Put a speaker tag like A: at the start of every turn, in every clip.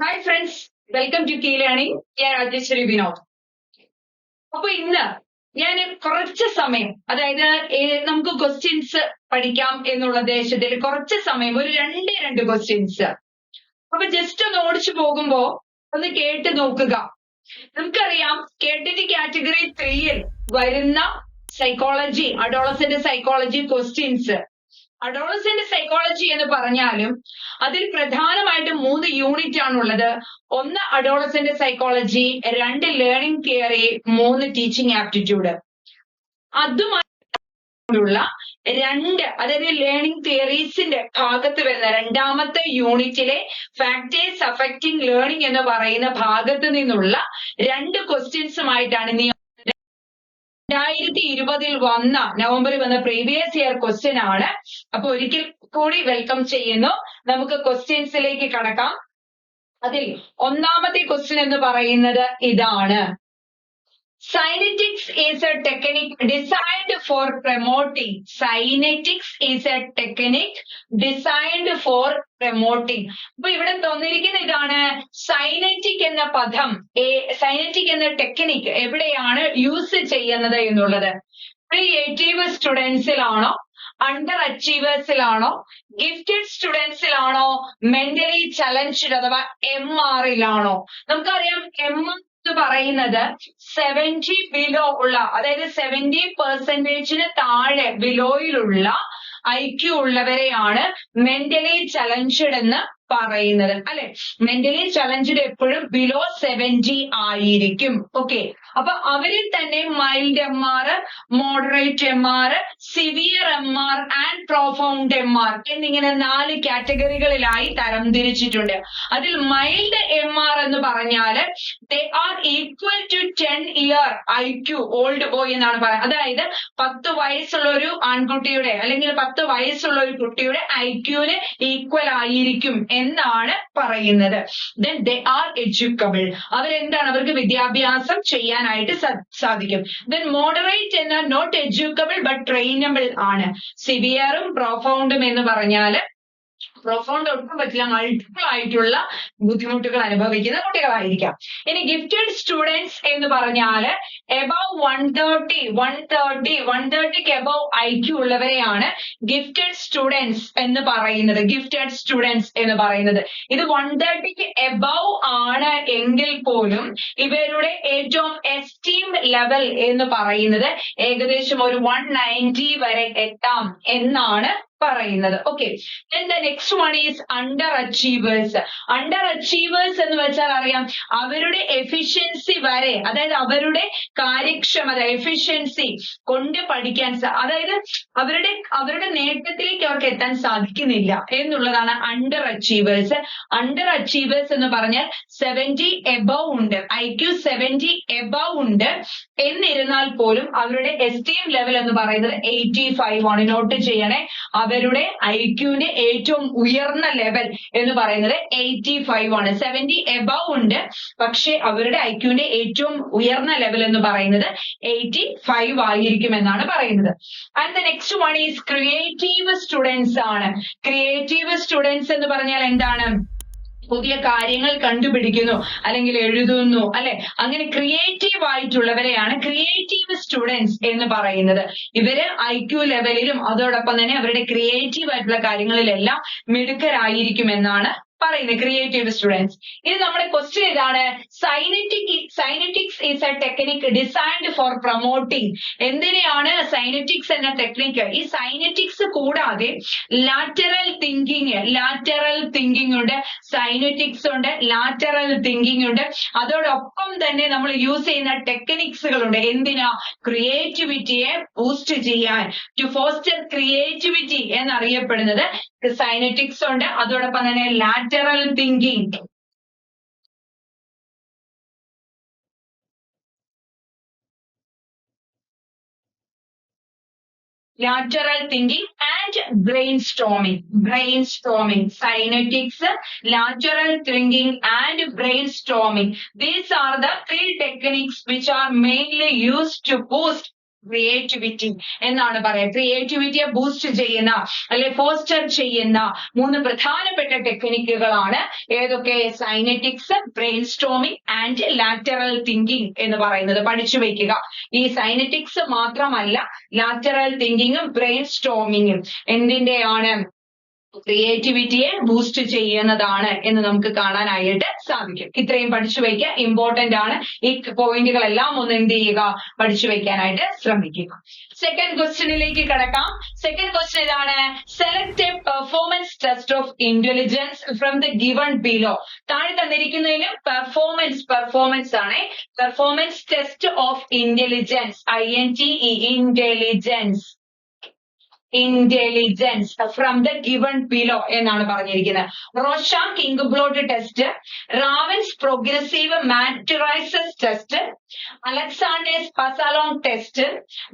A: Hi friends, welcome to Key learning. ഞാൻ രാജേശ്വരി വിനോദ്. അപ്പൊ ഇന്ന് ഞാൻ കുറച്ച് സമയം, അതായത് നമുക്ക് ക്വസ്റ്റ്യൻസ് പഠിക്കാം എന്നുള്ള ഉദ്ദേശത്തിൽ കുറച്ച് സമയം, ഒരു രണ്ട് ക്വസ്റ്റ്യൻസ് അപ്പൊ ജസ്റ്റ് ഒന്ന് ഓടിച്ചു പോകുമ്പോ ഒന്ന് കേട്ട് നോക്കുക. നമുക്കറിയാം കേട്ടിട്ട് കാറ്റഗറി 3-ൽ വരുന്ന psychology, adolescent psychology questions. Adolescent psychology എന്ന് പറഞ്ഞാലും അതിൽ പ്രധാനമായിട്ടും 3 യൂണിറ്റ് ആണുള്ളത്. ഒന്ന് adolescent psychology, 2 learning theory, 3 teaching aptitude. അതുമായിട്ടുള്ള 2, അതായത് ലേണിംഗ് തിയറീസിന്റെ ഭാഗത്ത് വരുന്ന രണ്ടാമത്തെ യൂണിറ്റിലെ ഫാക്ടേഴ്സ് അഫക്റ്റിംഗ് ലേണിംഗ് എന്ന് പറയുന്ന ഭാഗത്ത് നിന്നുള്ള 2 ക്വസ്റ്റ്യൻസുമായിട്ടാണ് ഇനി 2020 വന്ന നവംബറിൽ വന്ന പ്രീവിയസ് ഇയർ ക്വസ്റ്റ്യൻ ആണ്. അപ്പൊ ഒരിക്കൽ കൂടി വെൽക്കം ചെയ്യുന്നു. നമുക്ക് ക്വസ്റ്റ്യൻസിലേക്ക് കടക്കാം. അതിൽ ഒന്നാമത്തെ ക്വസ്റ്റ്യൻ എന്ന് പറയുന്നത് ഇതാണ്: Cynetics is a technique designed for promoting. Cynetics is a technique designed for promoting. അപ്പൊ ഇവിടെ തന്നിരിക്കുന്ന ഇതാണ് സൈനറ്റിക് എന്ന പദം, സൈനറ്റിക് എന്ന ടെക്നിക്ക് എവിടെയാണ് യൂസ് ചെയ്യുന്നത് എന്നുള്ളത്. ക്രിയേറ്റീവ് സ്റ്റുഡൻസിലാണോ, അണ്ടർ അച്ചീവേഴ്സിലാണോ, ഗിഫ്റ്റഡ് സ്റ്റുഡൻസിലാണോ, മെന്റലി ചലഞ്ച്ഡ് അഥവാ MR-ലാണോ? നമുക്കറിയാം MR എന്ന് പറയുന്നത് 70 ബിലോ ഉള്ള, അതായത് 70% താഴെ ബിലോയിലുള്ള IQ ഉള്ളവരെയാണ് മെന്റലി ചലഞ്ച്ഡ് എന്ന് പറയുന്നത്, അല്ലെ? മെന്റലി ചലഞ്ച്ഡ് എപ്പോഴും ബിലോ 70 ആയിരിക്കും. ഓക്കെ, അപ്പൊ അവരിൽ തന്നെ mild MR, moderate MR, severe MR and profound MR എന്നിങ്ങനെ 4 കാറ്റഗറികളിലായി തരംതിരിച്ചിട്ടുണ്ട്. അതിൽ മൈൽഡ് MR എന്ന് പറഞ്ഞാല് they are equal to 10 year IQ old boy എന്നാണ് പറയുന്നത്. അതായത് 10 വയസ്സുള്ള ഒരു ആൺകുട്ടിയുടെ അല്ലെങ്കിൽ 10 വയസ്സുള്ള ഒരു കുട്ടിയുടെ IQ-ന് ഈക്വൽ ആയിരിക്കും എന്നാണ് പറയുന്നത്. Then they are educable. അവരെന്താണ്? അവർക്ക് വിദ്യാഭ്യാസം ചെയ്യാനായിട്ട് സാധിക്കും. Then moderate എന്നാൽ not educable but trainable ആണ്. സിവിയറും പ്രൊഫൗണ്ടും എന്ന് പറഞ്ഞാല് പ്രൊഫൗണ്ട് ഒട്ടും പറ്റില്ല, മൾട്ടിപ്പിൾ ആയിട്ടുള്ള ബുദ്ധിമുട്ടുകൾ അനുഭവിക്കുന്ന കുട്ടികളായിരിക്കാം. ഇനി ഗിഫ്റ്റഡ് സ്റ്റുഡൻസ് എന്ന് പറഞ്ഞാല് എബവ് 130ക്ക് എബവ് IQ ഉള്ളവരെയാണ് ഗിഫ്റ്റഡ് സ്റ്റുഡൻസ് എന്ന് പറയുന്നത്. ഗിഫ്റ്റഡ് സ്റ്റുഡൻസ് എന്ന് പറയുന്നത് ഇത് 130ക്ക് എബവ് ആണ് എങ്കിൽ പോലും ഇവരുടെ ഏറ്റവും എസ്റ്റീം ലെവൽ എന്ന് പറയുന്നത് ഏകദേശം ഒരു 190 വരെ എത്താം എന്നാണ് പറയുന്നത്. Okay, then the next one is under achievers. Under achievers എന്ന് വെച്ചാൽ അറിയാം അവരുടെ എഫിഷ്യൻസി വരെ, അതായത് അവരുടെ കാര്യക്ഷമത എഫിഷ്യൻസി കൊണ്ട് പഠിക്കാൻ, അതായത് അവരുടെ നേട്ടത്തിലേക്ക് അവർക്ക് എത്താൻ സാധിക്കുന്നില്ല എന്നുള്ളതാണ് അണ്ടർ അച്ചീവേഴ്സ്. അണ്ടർ അച്ചീവേഴ്സ് എന്ന് പറഞ്ഞാൽ 70 എബവ് ഉണ്ട്, IQ 70 എബവ് ഉണ്ട്. എന്നിരുന്നാൽ പോലും അവരുടെ എസ്റ്റീം ലെവൽ എന്ന് പറയുന്നത് 85 ആണ്. നോട്ട് ചെയ്യണേ, അവരുടെ IQ-ന്റെ ഏറ്റവും ഉയർന്ന ലെവൽ എന്ന് പറയുന്നത് 85 ആണ്. 70 എബവ് ഉണ്ട്, പക്ഷെ അവരുടെ IQ-ന്റെ ഏറ്റവും ഉയർന്ന ലെവൽ എന്ന് പറയുന്നത് 85 ആയിരിക്കും എന്നാണ് പറയുന്നത്. And the next one is creative students ആണ്. ക്രിയേറ്റീവ് സ്റ്റുഡൻസ് എന്ന് പറഞ്ഞാൽ എന്താണ്? പുതിയ കാര്യങ്ങൾ കണ്ടുപിടിക്കുന്നു അല്ലെങ്കിൽ എഴുതുന്നു, അല്ലെ? അങ്ങനെ ക്രിയേറ്റീവ് ആയിട്ടുള്ളവരെയാണ് ക്രിയേറ്റീവ് സ്റ്റുഡൻസ് എന്ന് പറയുന്നത്. ഇവര് IQ ലെവലിലും അതോടൊപ്പം തന്നെ അവരുടെ ക്രിയേറ്റീവ് ആയിട്ടുള്ള കാര്യങ്ങളിലെല്ലാം മിടുക്കരായിരിക്കും എന്നാണ് പറയുന്നത്, ക്രിയേറ്റീവ് സ്റ്റുഡൻസ്. ഇനി നമ്മുടെ ക്വസ്റ്റ്യൻ ഇതാണ്: synectics is a technique designed for promoting. എന്തിനെയാണ് സൈനറ്റിക്സ് എന്ന ടെക്നിക്ക്? ഈ സൈനറ്റിക്സ് കൂടാതെ ലാറ്ററൽ തിങ്കിങ് ഉണ്ട്, സൈനറ്റിക്സ് ഉണ്ട്, ലാറ്ററൽ തിങ്കിങ് ഉണ്ട്. അതോടൊപ്പം തന്നെ നമ്മൾ യൂസ് ചെയ്യുന്ന ടെക്നിക്സുകളുണ്ട്. എന്തിനാ? ക്രിയേറ്റിവിറ്റിയെ ബൂസ്റ്റ് ചെയ്യാൻ, ടു ഫോസ്റ്റർ ക്രിയേറ്റിവിറ്റി എന്നറിയപ്പെടുന്നത് സൈനറ്റിക്സ് ഉണ്ട്. അതോടൊപ്പം തന്നെ lateral thinking and brainstorming. Cynetics, lateral thinking and brainstorming. These are the 3 techniques which are mainly used to boost creativity എന്നാണ് പറയുക. ക്രിയേറ്റിവിറ്റിയെ ബൂസ്റ്റ് ചെയ്യുന്ന അല്ലെ ഫോസ്റ്റർ ചെയ്യുന്ന 3 പ്രധാനപ്പെട്ട ടെക്നിക്കുകളാണ് ഏതൊക്കെ? Synectics, brainstorming and lateral thinking എന്ന് പറയുന്നത്. പഠിച്ചു വയ്ക്കുക. ഈ സൈനറ്റിക്സ് മാത്രമല്ല, ലാറ്ററൽ തിങ്കിങ്ങും ബ്രെയിൻ സ്റ്റോമിങ്ങും എന്തിന്റെയാണ്? ക്രിയേറ്റിവിറ്റിയെ ബൂസ്റ്റ് ചെയ്യുന്നതാണ് എന്ന് നമുക്ക് കാണാനായിട്ട് സാധിക്കും. ഇത്രയും പഠിച്ചു വയ്ക്കുക, ഇമ്പോർട്ടന്റ് ആണ്. ഈ പോയിന്റുകളെല്ലാം ഒന്ന് എന്ത് ചെയ്യുക? പഠിച്ചു വയ്ക്കാനായിട്ട് ശ്രമിക്കുക. സെക്കൻഡ് ക്വസ്റ്റ്യനിലേക്ക് കിടക്കാം. സെക്കൻഡ് ക്വസ്റ്റ്യൻ ഇതാണ്: select a performance test of intelligence from the given below. താഴെ തന്നിരിക്കുന്നതിന് പെർഫോമൻസ് ആണ്. Performance test of intelligence, intelligence from the given below എന്നാണ് പറഞ്ഞിരിക്കുന്നത്. Rorschach inkblot test, Raven's progressive matrices test, Alexander's pass along test,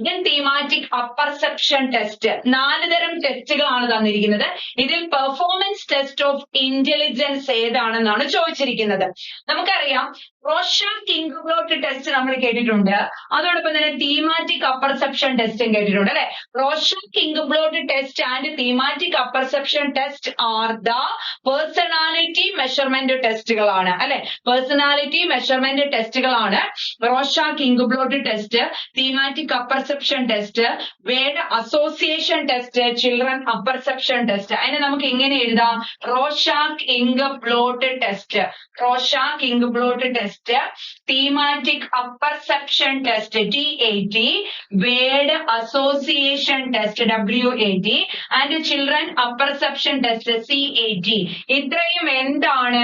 A: then thematic apperception test. 4 തരം ടെസ്റ്റുകളാണ് തന്നിരിക്കുന്നത്. ഇതിൽ performance test of intelligence ഏതാണെന്നാണ് ചോദിച്ചിരിക്കുന്നത്. നമുക്കറിയാം റോഷാക്ക് ഇങ്ക്ബ്ലോട്ട് ടെസ്റ്റ് നമ്മൾ കേട്ടിട്ടുണ്ട്. അതോടൊപ്പം തന്നെ തീമാറ്റിക് അപ്പർസെപ്ഷൻ ടെസ്റ്റും കേട്ടിട്ടുണ്ട് അല്ലെ. Rorschach inkblot test and thematic apperception test are the personality measurement ടെസ്റ്റുകളാണ് അല്ലെ. പേഴ്സണാലിറ്റി മെഷർമെന്റ് ടെസ്റ്റുകളാണ് Rorschach inkblot test, thematic apperception test, word association test, children apperception test. അതിനെ നമുക്ക് ഇങ്ങനെ എഴുതാം: Rorschach inkblot test, Rorschach inkblot test, thematic apperception test TAT, word association test WAT and children apperception test CAT. ഇത്രയും എന്താണ്?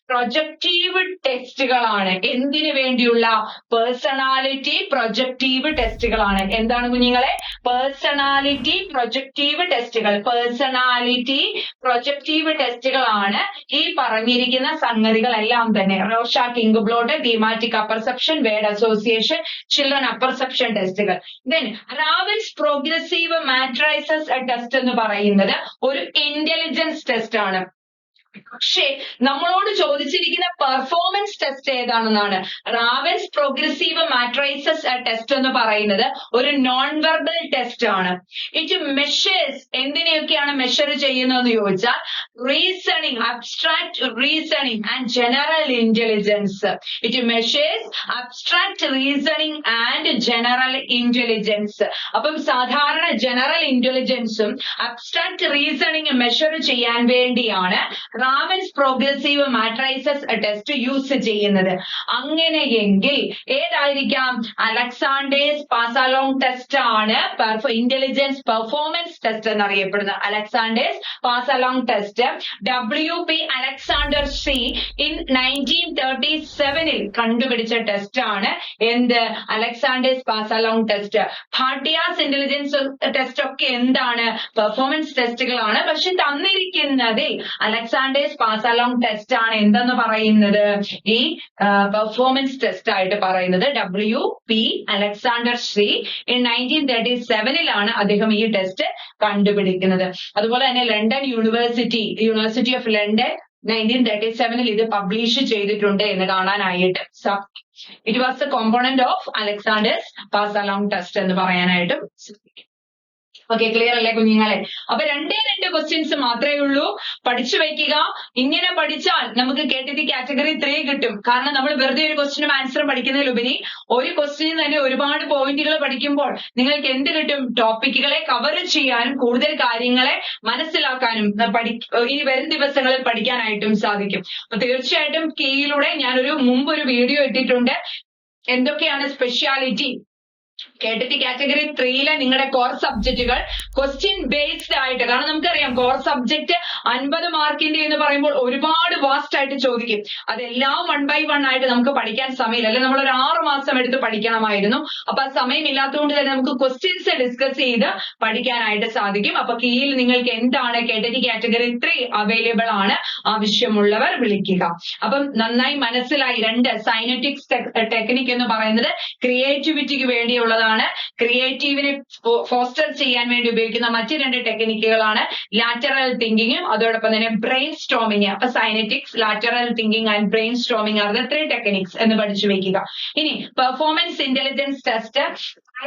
A: Projective ടെസ്റ്റുകളാണ്. എന്തിനു വേണ്ടിയുള്ള? Personality projective ടെസ്റ്റുകളാണ്. എന്താണ് കുഞ്ഞുങ്ങളെ? പേഴ്സണാലിറ്റി പ്രൊജക്റ്റീവ് ടെസ്റ്റുകൾ. പേഴ്സണാലിറ്റി പ്രൊജക്റ്റീവ് ടെസ്റ്റുകളാണ് ഈ പറഞ്ഞിരിക്കുന്ന സംഗതികളെല്ലാം തന്നെ. Rorschach inkblot, thematic apperception, word association, children apperception ടെസ്റ്റുകൾ. Then Raven's progressive matrices test എന്ന് പറയുന്നത് ഒരു ഇന്റലിജൻസ് ടെസ്റ്റ് ആണ്. പക്ഷേ നമ്മളോട് ചോദിച്ചിരിക്കുന്ന പെർഫോമൻസ് ടെസ്റ്റ് ഏതാണെന്നാണ്. റാവൻസ് പ്രോഗ്രസീവ് മാട്രിസസ് ടെസ്റ്റ് എന്ന് പറയുന്നത് ഒരു നോൺ വെർബൽ ടെസ്റ്റ് ആണ്. ഇറ്റ് മെഷേഴ്സ് എന്തിനെയൊക്കെയാണ് മെഷർ ചെയ്യുന്നതെന്ന് ചോദിച്ചാൽ reasoning, abstract reasoning and general intelligence. It measures abstract reasoning and general intelligence. അപ്പം സാധാരണ ജനറൽ ഇന്റലിജൻസും അബ്സ്ട്രാക്ട് റീസണിങ് മെഷർ ചെയ്യാൻ വേണ്ടിയാണ് Raven's progressive matrices test use ചെയ്യുന്നത്. അങ്ങനെയെങ്കിൽ ഏതായിരിക്കാം? അലക്സാണ്ടേഴ്സ് പാസാലോങ് ടെസ്റ്റ് ആണ് ഇന്റലിജൻസ് പെർഫോമൻസ് ടെസ്റ്റ് എന്നറിയപ്പെടുന്നത്. Alexander's pass along test WP Alexander C in 1937 കണ്ടുപിടിച്ച ടെസ്റ്റ് ആണ്. എന്ത്? Alexander's pass along test. Bhatia's intelligence test ഒക്കെ എന്താണ്? പെർഫോമൻസ് ടെസ്റ്റുകളാണ്. പക്ഷെ തന്നിരിക്കുന്നതിൽ അലക്സാണ്ടേഴ്സ് പാസാലോങ് ടെസ്റ്റ് ആണ് എന്തെന്ന് പറയുന്നത്? ഈ പെർഫോമൻസ് ടെസ്റ്റ് ആയിട്ട് പറയുന്നത്. WP അലക്സാണ്ടർ സി in 1937 അദ്ദേഹം ഈ ടെസ്റ്റ് കണ്ടുപിടിക്കുന്നത്. അതുപോലെ തന്നെ ലണ്ടൻ യൂണിവേഴ്സിറ്റി ഓഫ് ലണ്ടൻ 1937 ഇത് പബ്ലിഷ് ചെയ്തിട്ടുണ്ട് എന്ന് കാണാനായിട്ട് സാധിക്കും. It was a component of Alexander's pass along test എന്ന് പറയാനായിട്ടും സാധിക്കും. ഓക്കെ, ക്ലിയർ അല്ലേ കുഞ്ഞുങ്ങളെ? അപ്പൊ 2 ക്വസ്റ്റ്യൻസ് മാത്രമേ ഉള്ളൂ. പഠിച്ചു വയ്ക്കുക. ഇങ്ങനെ പഠിച്ചാൽ നമുക്ക് KTT കാറ്റഗറി 3 കിട്ടും. കാരണം നമ്മൾ വെറുതെ ഒരു ക്വസ്റ്റിനും ആൻസറും പഠിക്കുന്നതിലുപരി ഒരു ക്വസ്റ്റിന് തന്നെ ഒരുപാട് പോയിന്റുകൾ പഠിക്കുമ്പോൾ നിങ്ങൾക്ക് എന്ത് കിട്ടും? ടോപ്പിക്കുകളെ കവർ ചെയ്യാനും കൂടുതൽ കാര്യങ്ങളെ മനസ്സിലാക്കാനും ഈ വരും ദിവസങ്ങളിൽ പഠിക്കാനായിട്ടും സാധിക്കും. അപ്പൊ തീർച്ചയായിട്ടും കീയിലൂടെ ഞാനൊരു മുമ്പൊരു വീഡിയോ ഇട്ടിട്ടുണ്ട്. എന്തൊക്കെയാണ് സ്പെഷ്യാലിറ്റി KTT കാറ്റഗറി 3 നിങ്ങളുടെ കോർ സബ്ജക്റ്റുകൾ ക്വസ്റ്റ്യൻ ബേസ്ഡ് ആയിട്ട്. കാരണം നമുക്കറിയാം കോർ സബ്ജക്ട് 50 മാർക്കിന്റെ എന്ന് പറയുമ്പോൾ ഒരുപാട് വാസ്റ്റ് ആയിട്ട് ചോദിക്കും. അതെല്ലാം 1 by 1 ആയിട്ട് നമുക്ക് പഠിക്കാൻ സമയമില്ല. അല്ലെ നമ്മൾ ഒരു 6 മാസം എടുത്ത് പഠിക്കണമായിരുന്നു. അപ്പൊ ആ സമയമില്ലാത്തതുകൊണ്ട് തന്നെ നമുക്ക് ക്വസ്റ്റ്യൻസ് ഡിസ്കസ് ചെയ്ത് പഠിക്കാനായിട്ട് സാധിക്കും. അപ്പൊ കീഴിൽ നിങ്ങൾക്ക് എന്താണ് KTT കാറ്റഗറി 3 അവൈലബിൾ ആണ്. ആവശ്യമുള്ളവർ വിളിക്കുക. അപ്പം നന്നായി മനസ്സിലായി. 2 സൈനറ്റിക്സ് ടെക്നിക് എന്ന് പറയുന്നത് ക്രിയേറ്റിവിറ്റിക്ക് വേണ്ടിയുള്ളതാണ്. ഉപയോഗിക്കുന്നതാണ്. ക്രിയേറ്റീവിനെ ഫോസ്റ്റർ ചെയ്യാൻ വേണ്ടി ഉപയോഗിക്കുന്ന മറ്റ് 2 ടെക്നിക്കുകളാണ് ലാറ്ററൽ തിങ്കിങ്ങും അതോടൊപ്പം തന്നെ ബ്രെയിൻ സ്റ്റോമിങ്. അപ്പൊ synectics, lateral thinking and brainstorming are the 3 techniques എന്ന് പഠിച്ചു വെക്കുക. ഇനി പെർഫോമൻസ് ഇന്റലിജൻസ് ടെസ്റ്റ്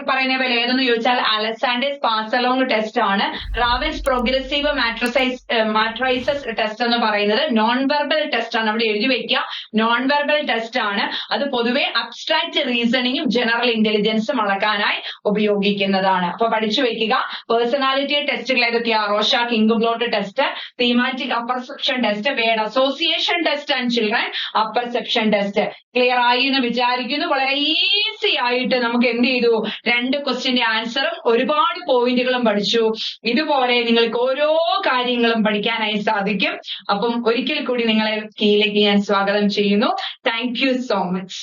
A: പറയുന്ന പോലെ ഏതെന്ന് ചോദിച്ചാൽ അലക്സാണ്ടേഴ്സ് പാസലോങ് ടെസ്റ്റ് ആണ്. റാവൻസ് പ്രോഗ്രസീവ് മാട്രൈസസ് ടെസ്റ്റ് എന്ന് പറയുന്നത് നോൺ വെർബൽ ടെസ്റ്റ് ആണ്. അവിടെ എഴുതി വെക്കുക, നോൺ വെർബൽ ടെസ്റ്റ് ആണ്. അത് പൊതുവെ അബ്സ്ട്രാക്ട് റീസണിങ്ങും ജനറൽ ഇന്റലിജൻസും അളക്കാനായി ഉപയോഗിക്കുന്നതാണ്. അപ്പൊ പഠിച്ചു വെക്കുക. പേഴ്സണാലിറ്റി ടെസ്റ്റുകൾ ഏതൊക്കെയാ? Rorschach inkblot test, thematic apperception test, word association test and children apperception test. Clear ആയി എന്ന് വിചാരിക്കുന്നു. വളരെ ഈസി ആയിട്ട് നമുക്ക് എന്ത് ചെയ്തു, 2 ക്വസ്റ്റ്യന്റെ ആൻസറും ഒരുപാട് പോയിന്റുകളും പഠിച്ചു. ഇതുപോലെ നിങ്ങൾക്ക് ഓരോ കാര്യങ്ങളും പഠിക്കാനായി സാധിക്കും. അപ്പം ഒരിക്കൽ കൂടി നിങ്ങളെ കീഴിലേക്ക് ഞാൻ സ്വാഗതം ചെയ്യുന്നു. Thank you so much.